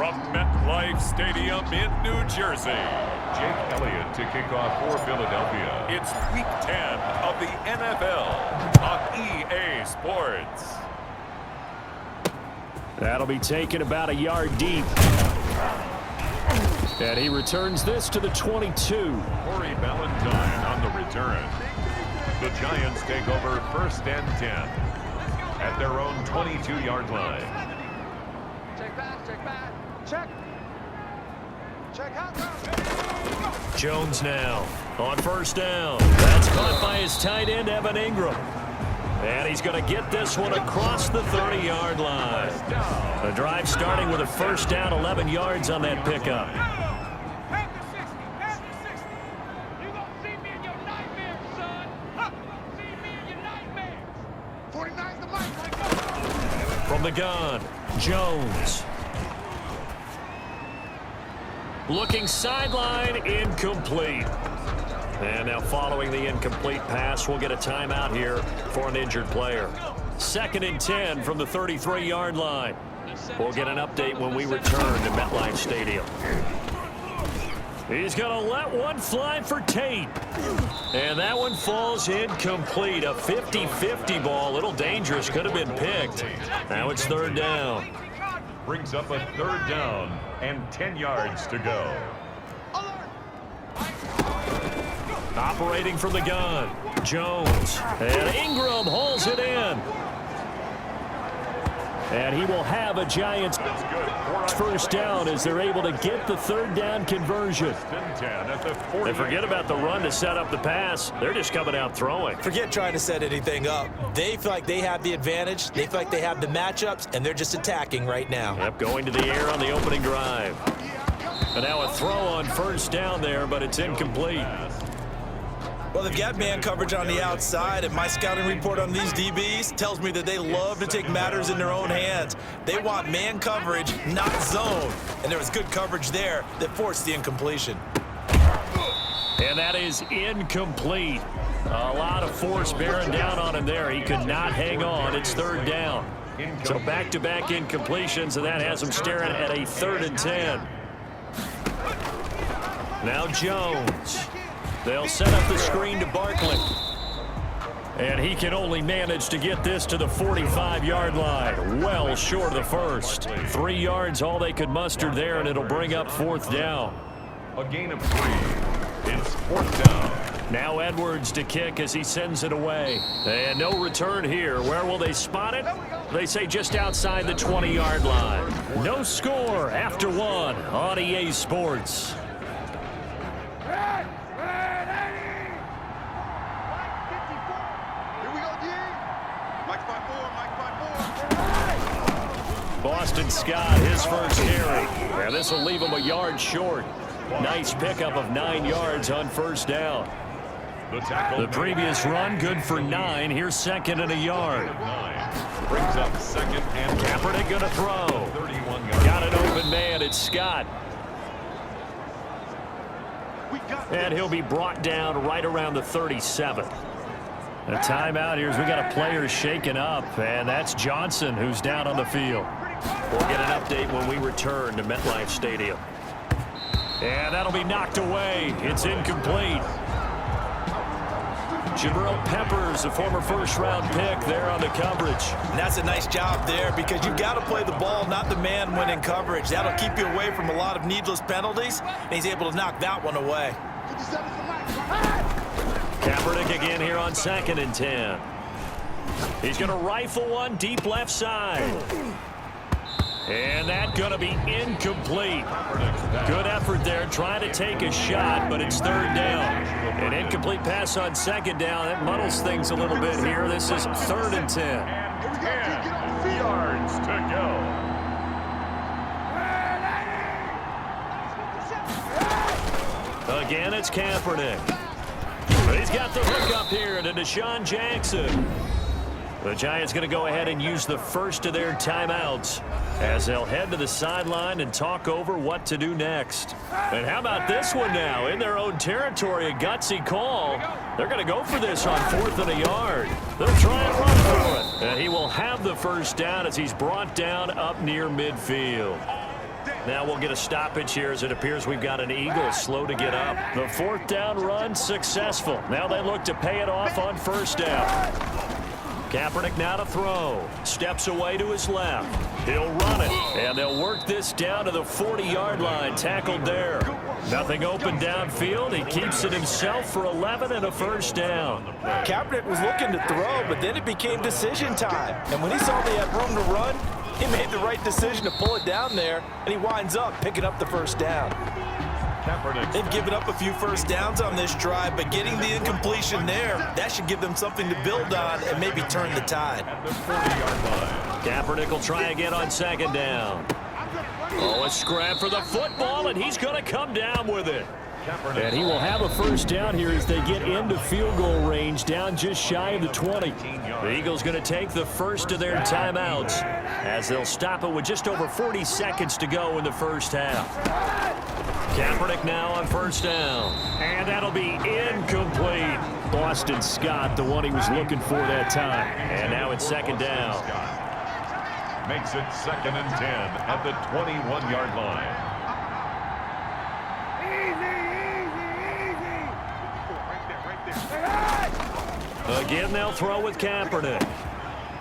From MetLife Stadium in New Jersey, Jake Elliott to kick off for Philadelphia. It's Week 10 of the NFL on EA Sports. That'll be taken about a yard deep. And he returns this to the 22. Corey Valentine on the return. The Giants take over 1st and 10 at their own 22-yard line. Check. Jones now on 1st down. That's caught by his tight end, Evan Ingram. And he's going to get this one across the 30-yard line. The drive starting with a 1st down, 11 yards on that pickup. You're going to see me in your nightmares, son. You're going to see me in your nightmares. 49's the mic. From the gun, Jones. Looking sideline, incomplete. And now following the incomplete pass, we'll get a timeout here for an injured player. 2nd and 10 from the 33-yard line. We'll get an update when we return to MetLife Stadium. He's going to let one fly for Tate. And that one falls incomplete. A 50-50 ball. A little dangerous. Could have been picked. Now it's 3rd down. Brings up a 3rd down and 10 yards to go. Operating from the gun, Jones. And Ingram hauls it in. And he will have a Giants 1st down as they're able to get the 3rd down conversion. They forget about the run to set up the pass. They're just coming out throwing. Forget trying to set anything up. They feel like they have the advantage. They feel like they have the matchups, and they're just attacking right now. Yep, going to the air on the opening drive. And now a throw on 1st down there, but it's incomplete. Well, they've got man coverage on the outside, and my scouting report on these DBs tells me that they love to take matters in their own hands. They want man coverage, not zone. And there was good coverage there that forced the incompletion. And that is incomplete. A lot of force bearing down on him there. He could not hang on. It's 3rd down. So back-to-back incompletions, and that has him staring at a 3rd and 10. Now Jones. They'll set up the screen to Barkley. And he can only manage to get this to the 45-yard line. Well short of the first. 3 yards all they could muster there, and it'll bring up 4th down. A gain of 3. It's 4th down. Now Edwards to kick as he sends it away. And no return here. Where will they spot it? They say just outside the 20-yard line. No score after 1 on EA Sports. Boston Scott, his first carry. And this will leave him a yard short. Nice pickup of 9 yards on 1st down. The previous run, good for 9. Here's 2nd and a yard. Brings up 2nd and Kaepernick going to throw. 31 Got an open man. It's Scott. And he'll be brought down right around the 37. A timeout here as we got a player shaken up, and that's Johnson who's down on the field. We'll get an update when we return to MetLife Stadium. And that'll be knocked away. It's incomplete. Jabril Peppers, a former 1st-round pick there on the coverage. And that's a nice job there because you've got to play the ball, not the man when in coverage. That'll keep you away from a lot of needless penalties, and he's able to knock that one away. Kaepernick again here on 2nd and 10. He's going to rifle one deep left side. And that's going to be incomplete. Good effort there trying to take a shot, but it's 3rd down. An incomplete pass on 2nd down. That muddles things a little bit here. This is 3rd and 10. 10 yards to go. Again, it's Kaepernick. He's got the hook up here to Deshaun Jackson. The Giants going to go ahead and use the first of their timeouts as they'll head to the sideline and talk over what to do next. And how about this one now? In their own territory, a gutsy call. They're going to go for this on 4th and a yard. They'll try and run for it. And he will have the 1st down as he's brought down up near midfield. Now we'll get a stoppage here as it appears we've got an Eagle slow to get up. The fourth down run successful. Now they look to pay it off on first down. Kaepernick now to throw. Steps away to his left. He'll run it. And they'll work this down to the 40-yard line. Tackled there. Nothing open downfield. He keeps it himself for 11 and a first down. Kaepernick was looking to throw, but then it became decision time. And when he saw they had room to run, he made the right decision to pull it down there, and he winds up picking up the first down. They've given up a few first downs on this drive, but getting the incompletion there, that should give them something to build on and maybe turn the tide. Kaepernick will try again on second down. Oh, a scrap for the football, and he's going to come down with it. And he will have a first down here as they get into field goal range, down just shy of the 20. The Eagles going to take the first of their timeouts as they'll stop it with just over 40 seconds to go in the first half. Kaepernick now on first down. And that'll be incomplete. Boston Scott, the one he was looking for that time. And now it's second down. Makes it 2nd and 10 at the 21-yard line. Again, they'll throw with Kaepernick.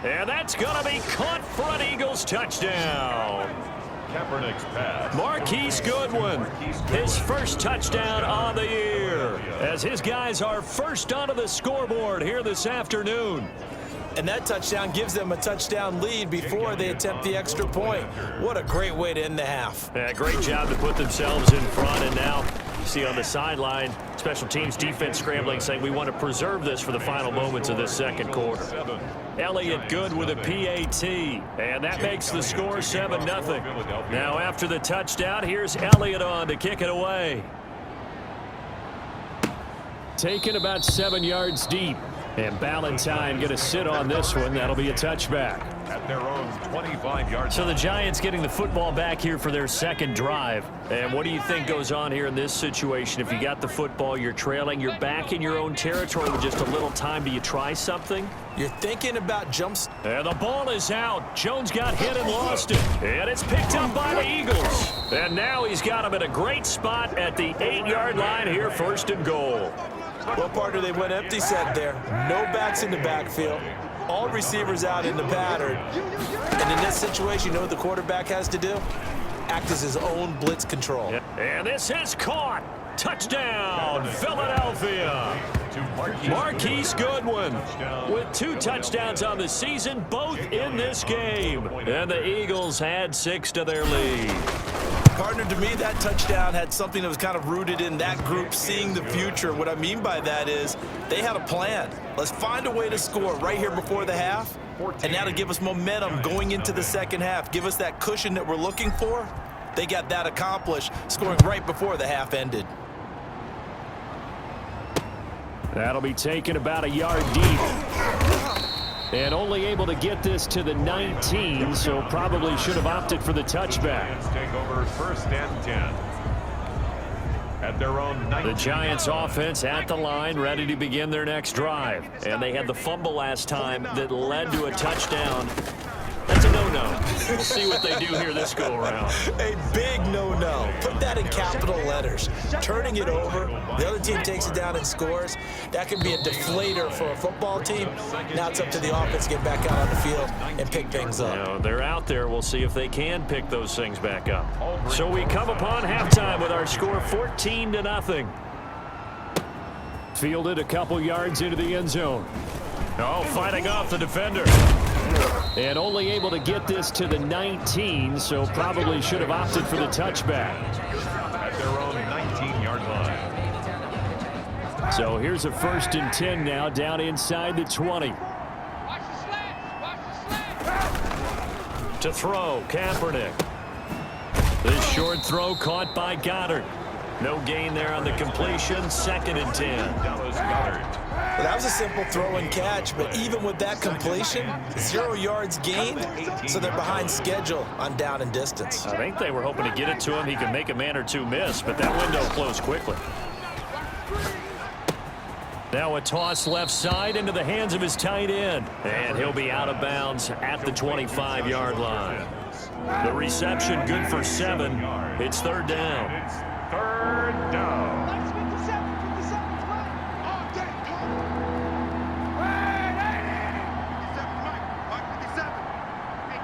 And that's going to be caught for an Eagles touchdown. Kaepernick's pass. Marquise Goodwin, his first touchdown on the year, as his guys are first onto the scoreboard here this afternoon. And that touchdown gives them a touchdown lead before they attempt the extra point. What a great way to end the half. Yeah, great job to put themselves in front, and now you see on the sideline, special teams defense scrambling, saying we want to preserve this for the final moments of this second quarter. Elliott good with a PAT, and that makes the score 7-0. Now after the touchdown, here's Elliott on to kick it away. Taken about 7 yards deep. And Ballantyne going to sit on this one. That'll be a touchback. At their own 25-yard. So the Giants getting the football back here for their second drive. And what do you think goes on here in this situation? If you got the football, you're trailing, you're back in your own territory with just a little time. Do you try something? You're thinking about jumps. And the ball is out. Jones got hit and lost it. And it's picked up by the Eagles. And now he's got him at a great spot at the 8-yard line here, first and goal. Well, partner, they went empty set there. No backs in the backfield. All receivers out in the pattern. And in this situation, you know what the quarterback has to do? Act as his own blitz control. And this is caught. Touchdown, Philadelphia. Marquise Goodwin with 2 touchdowns on the season, both in this game. And the Eagles add 6 to their lead. Partner, to me, that touchdown had something that was kind of rooted in that group seeing the future. What I mean by that is they had a plan. Let's find a way to score right here before the half, and that'll give us momentum going into the second half. Give us that cushion that we're looking for. They got that accomplished, scoring right before the half ended. That'll be taken about a yard deep. And only able to get this to the 19, so probably should have opted for the touchback. Take over 1st and 10. At their own 19. The Giants offense at the line, ready to begin their next drive. And they had the fumble last time that led to a touchdown. That's a no-no. We'll see what they do here this go-around. A big no-no. Put that in capital letters. Turning it over, the other team takes it down and scores. That can be a deflator for a football team. Now it's up to the offense to get back out on the field and pick things up. You know, they're out there. We'll see if they can pick those things back up. So we come upon halftime with our score 14-0. Fielded a couple yards into the end zone. Oh, fighting off the defender. And only able to get this to the 19, so probably should have opted for the touchback. At their own 19-yard line. So here's a 1st and 10 now, down inside the 20. Watch the slants. Watch the slants. To throw, Kaepernick. This short throw caught by Goddard. No gain there on the completion, 2nd and 10. Dallas Goedert. Well, that was a simple throw and catch, but even with that completion, 0 yards gained, so they're behind schedule on down and distance. I think they were hoping to get it to him. He could make a man or two miss, but that window closed quickly. Now a toss left side into the hands of his tight end. And he'll be out of bounds at the 25-yard line. The reception good for 7. It's third down. It's third down. Let's 57, 57's right. All day, come on. Hey, 57's right. Mark 57. Hey,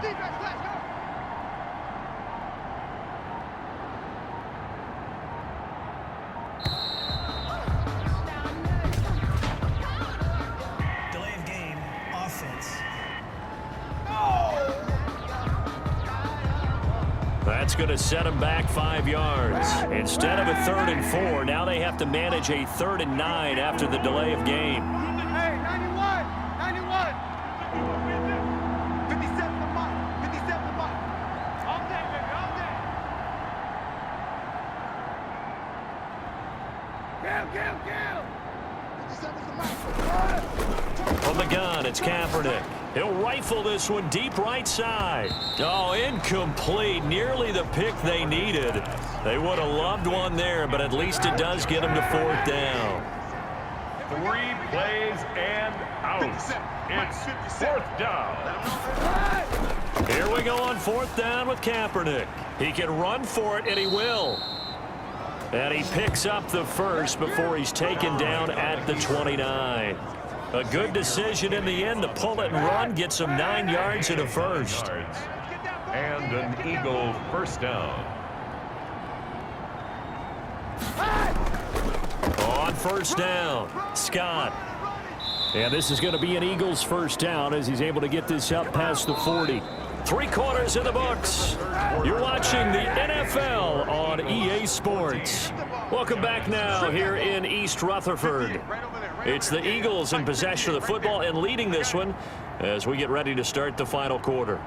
defense, let's go. Delay of game, offense. That's going to set them back 5 yards. Instead of a 3rd and 4, now they have to manage a 3rd and 9 after the delay of game. Hey, 91, 91. 57 the mark, 57 the mark. All day, baby, all day. Kill. 57's the mark. From the gun, it's Kaepernick. He'll rifle this one deep right side. Oh, incomplete. Nearly the pick they needed. They would have loved one there, but at least it does get them to 4th down. 3 plays and out. It's 4th down. Here we go on 4th down with Kaepernick. He can run for it, and he will. And he picks up the first before he's taken down at the 29. A good decision in the end to pull it and run, gets him 9 yards and a first. And an Eagle first down. On first down, Scott. And this is going to be an Eagles first down as he's able to get this up past the 40. 3 quarters in the books. You're watching the NFL on EA Sports. Welcome back now here in East Rutherford. It's the Eagles in possession of the football and leading this one as we get ready to start the final quarter.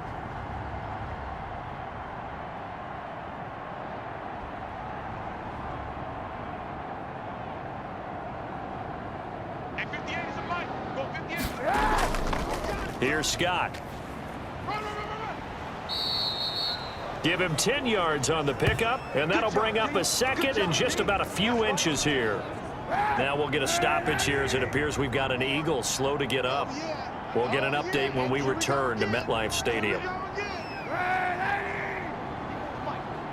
Hey, 58 is a mic. Go 58. Here's Scott. Run. Give him 10 yards on the pickup, and that'll bring up a 2nd and just about a few inches here. Now we'll get a stoppage here as it appears we've got an Eagle slow to get up. We'll get an update when we return to MetLife Stadium.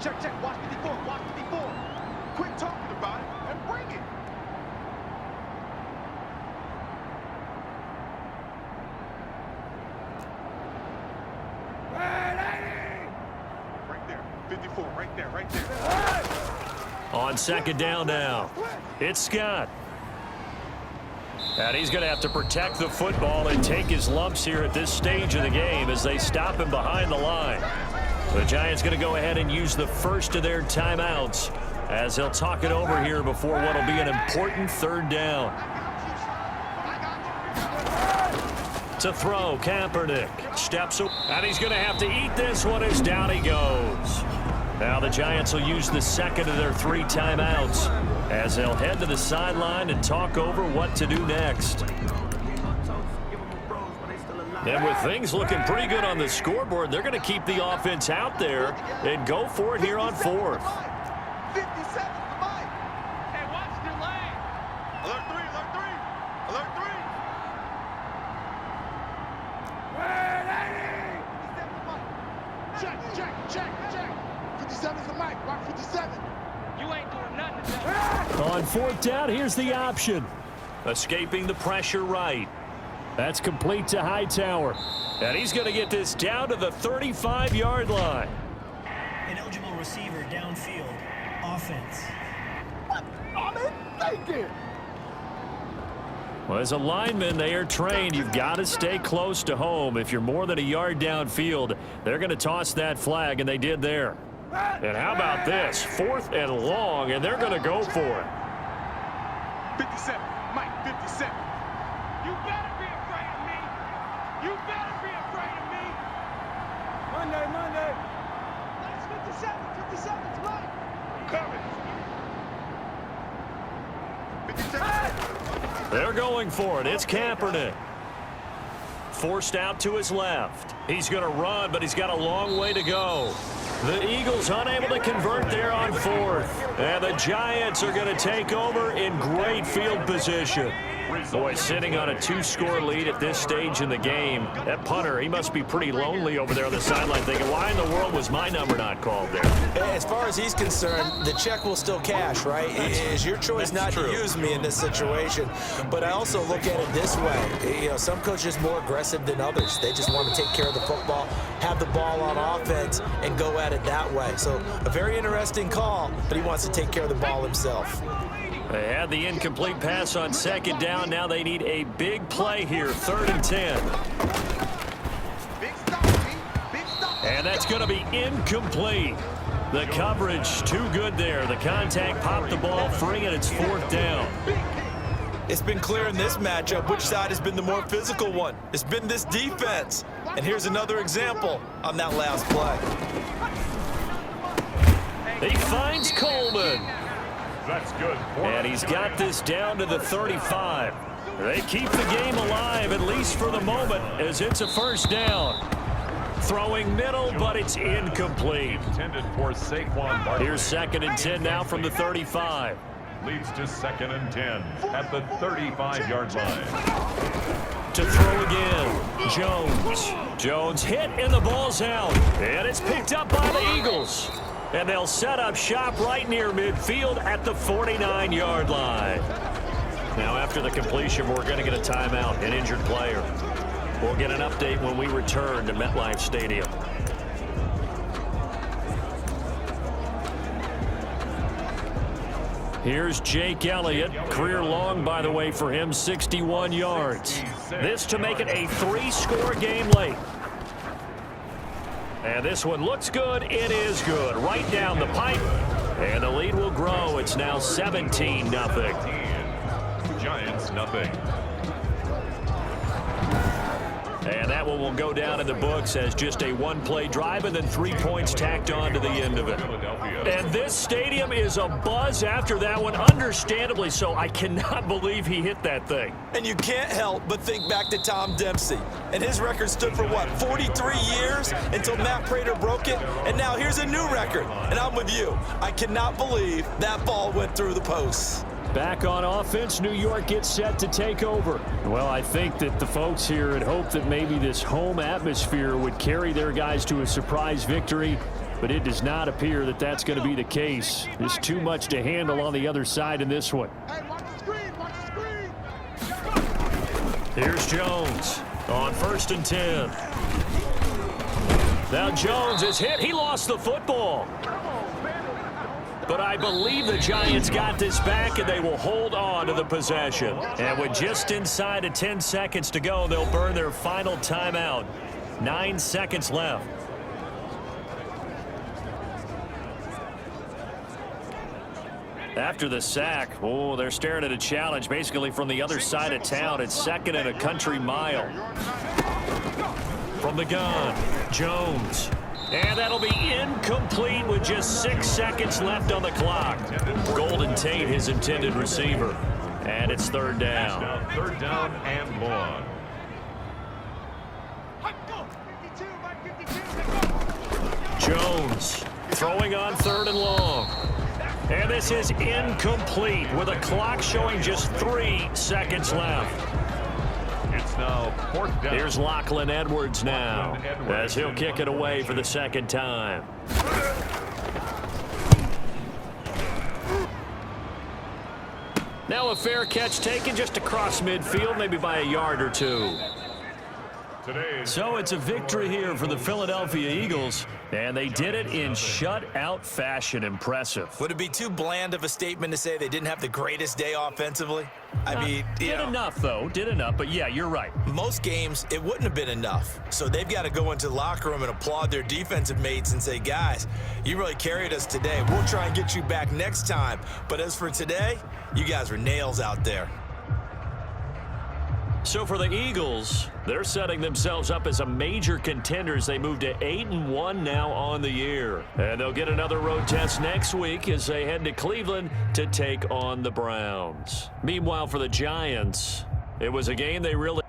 Check. Watch 54. Quit talking about it and bring it. Right there. 54. Right there. On 2nd down now, it's Scott. And he's going to have to protect the football and take his lumps here at this stage of the game as they stop him behind the line. The Giants going to go ahead and use the first of their timeouts as they'll talk it over here before what will be an important 3rd down. To throw, Kaepernick steps up, and he's going to have to eat this one as down he goes. Now the Giants will use the 2nd of their 3 timeouts as they'll head to the sideline and talk over what to do next. And with things looking pretty good on the scoreboard, they're going to keep the offense out there and go for it here on 4th. 57's the mic. Hey, watch the lane. Alert 3. Check. 57's the mic. Mark 57. You ain't doing nothing today. On 4th down, here's the option. Escaping the pressure right. That's complete to Hightower. And he's going to get this down to the 35-yard line. Ineligible receiver downfield, offense. What are they thinking? Well, as a lineman, they are trained. You've got to stay close to home. If you're more than a yard downfield, they're going to toss that flag, and they did there. And how about this? 4th and long, and they're going to go for it. 57. Mike, 57. You better be afraid of me. You better be afraid of me. Monday. That's 57. 57's right. Coming. 57. They're going for it. It's Kaepernick. Forced out to his left. He's going to run, but he's got a long way to go. The Eagles unable to convert there on 4th. And the Giants are going to take over in great field position. Boy, sitting on a two-score lead at this stage in the game. That punter, he must be pretty lonely over there on the sideline thinking, why in the world was my number not called there? As far as he's concerned, the check will still cash, right? It is your choice not to use me in this situation. But I also look at it this way. You know, some coaches are more aggressive than others. They just want to take care of the football, have the ball on offense, and go at it that way. So a very interesting call, but he wants to take care of the ball himself. They had the incomplete pass on second down. Now they need a big play here, 3rd and 10. And that's going to be incomplete. The coverage too good there. The contact popped the ball free, and it's 4th down. It's been clear in this matchup which side has been the more physical one. It's been this defense. And here's another example on that last play. He finds Coleman. That's good. And he's got this down to the 35. They keep the game alive, at least for the moment, as it's a 1st down. Throwing middle, but it's incomplete. Intended for Saquon Barkley. Here's 2nd and 10 now from the 35. Leads to 2nd and 10 at the 35-yard line. To throw again, Jones hit, and the ball's out. And it's picked up by the Eagles. And they'll set up shop right near midfield at the 49-yard line. Now, after the completion, we're going to get a timeout, an injured player. We'll get an update when we return to MetLife Stadium. Here's Jake Elliott. Career long, by the way, for him, 61 yards. This to make it a 3-score game late. And this one looks good. It is good. Right down the pipe. And the lead will grow. It's now 17-0. Giants, nothing. And that one will go down in the books as just a one-play drive and then 3 points tacked on to the end of it. And this stadium is abuzz after that one, understandably so. I cannot believe he hit that thing. And you can't help but think back to Tom Dempsey. And his record stood for, what, 43 years until Matt Prater broke it? And now here's a new record. And I'm with you. I cannot believe that ball went through the posts. Back on offense, New York gets set to take over. Well, I think that the folks here had hoped that maybe this home atmosphere would carry their guys to a surprise victory, but it does not appear that that's going to be the case. There's too much to handle on the other side in this one. Hey, watch the screen, watch the screen. Here's Jones on 1st and 10. Now Jones is hit. He lost the football. But I believe the Giants got this back, and they will hold on to the possession. And with just inside of 10 seconds to go, they'll burn their final timeout. 9 seconds left. After the sack, oh, they're staring at a challenge basically from the other side of town. It's 2nd and a country mile. From the gun, Jones. And that'll be incomplete with just 6 seconds left on the clock. Golden Tate, his intended receiver. And it's 3rd down. Now 3rd down and long. Jones throwing on 3rd and long. And this is incomplete with a clock showing just 3 seconds left. It's now 4th down. Here's Lachlan Edwards now as he'll kick it away for the 2nd time. Now a fair catch taken just across midfield, maybe by a yard or two. So it's a victory here for the Philadelphia Eagles, and they did it in shutout fashion. Impressive. Would it be too bland of a statement to say they didn't have the greatest day offensively? I mean, did enough, though. Did enough, but yeah, you're right. Most games, it wouldn't have been enough. So they've got to go into the locker room and applaud their defensive mates and say, guys, you really carried us today. We'll try and get you back next time. But as for today, you guys were nails out there. So for the Eagles, they're setting themselves up as a major contender as they move to 8-1 now on the year. And they'll get another road test next week as they head to Cleveland to take on the Browns. Meanwhile, for the Giants, it was a game they really